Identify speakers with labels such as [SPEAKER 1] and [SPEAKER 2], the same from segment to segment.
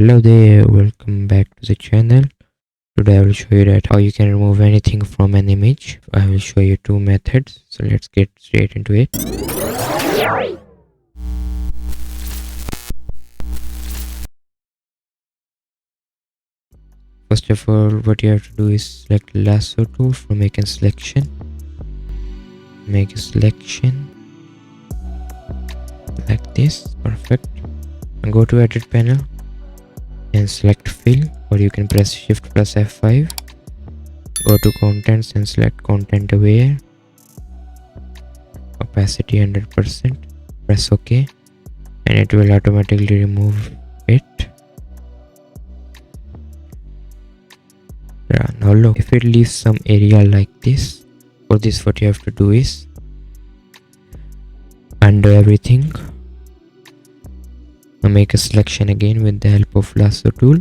[SPEAKER 1] Hello there, welcome back to the channel. Today I will show you that how you can remove anything from an image. I will show you two methods, so let's get straight into it. First of all, what you have to do is select lasso tool for making selection. Make a selection like this, perfect. And go to edit panel and select fill, or you can press shift plus F5. Go to contents and select content aware, opacity 100%. Press OK and it will automatically remove it. Now look, if it leaves some area like this, for this what you have to do is undo everything. Now make a selection again with the help of lasso tool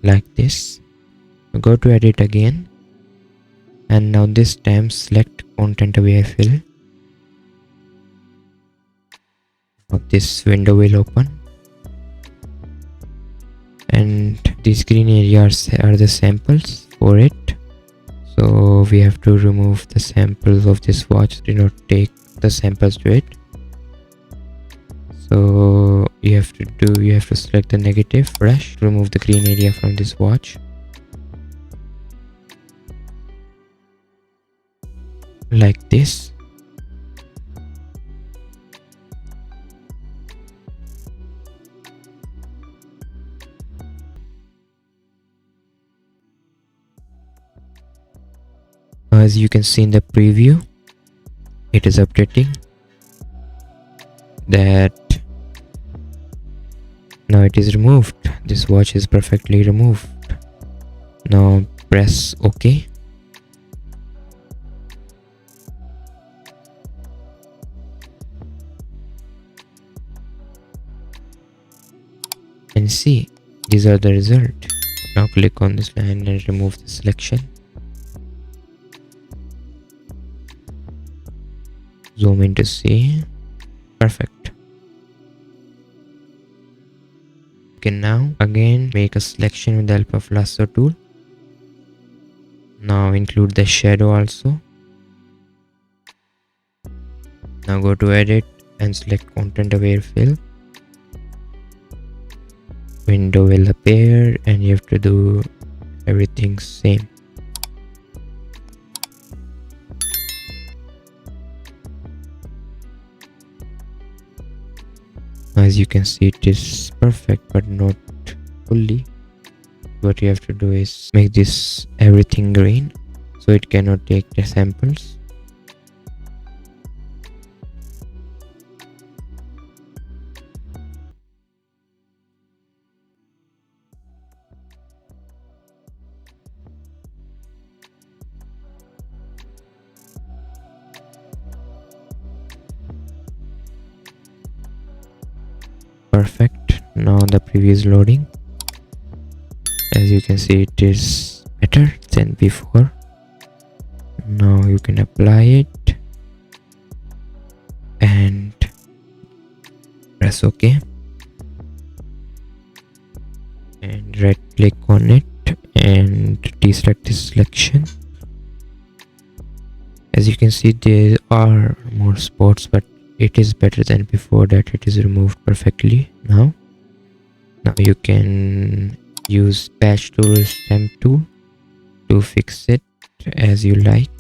[SPEAKER 1] like this. Now go to edit again, and now this time select content aware fill. Now this window will open, and these green areas are the samples for it. So we have to remove the samples of this watch. Do not take the samples to it. So you have to select the negative brush, remove the green area from this watch like this. As you can see in the preview, it is updating that now it is removed. This watch is perfectly removed. Now press OK. And see, these are the result. Now click on this line and remove the selection. Zoom in to see. Perfect. You can now again make a selection with the help of lasso tool. Now include the shadow also. Now go to edit and select content aware fill. Window will appear and you have to do everything same. As you can see, it is perfect but not fully. What you have to do is make this everything green so it cannot take the samples. Perfect. Now the preview is loading. As you can see, it is better than before. Now you can apply it and press OK and right click on it and deselect this selection. As you can see, there are more spots, but it is better than before that it is removed perfectly. Now you can use patch tool or stamp tool to fix it as you like.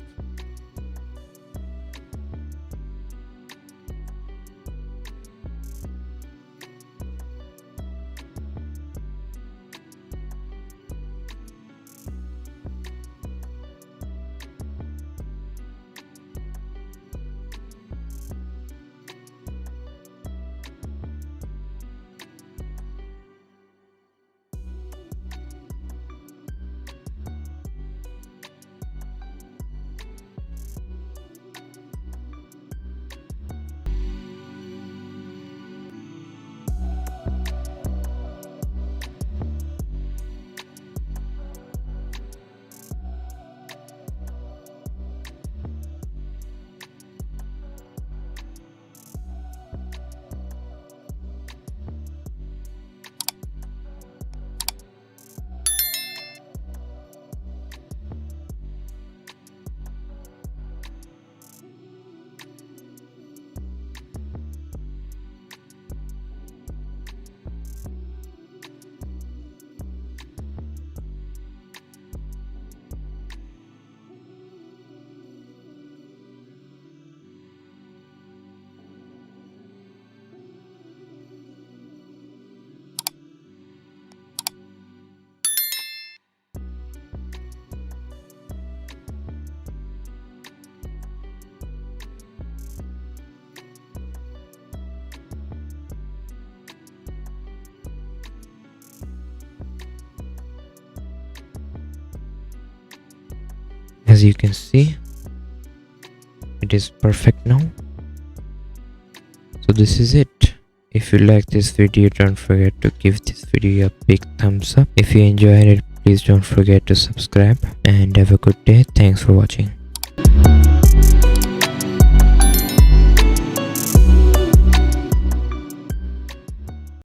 [SPEAKER 1] As you can see, it is perfect now. So this is it. If you like this video, don't forget to give this video a big thumbs up. If you enjoyed it, please don't forget to subscribe, and have a good day. Thanks for watching.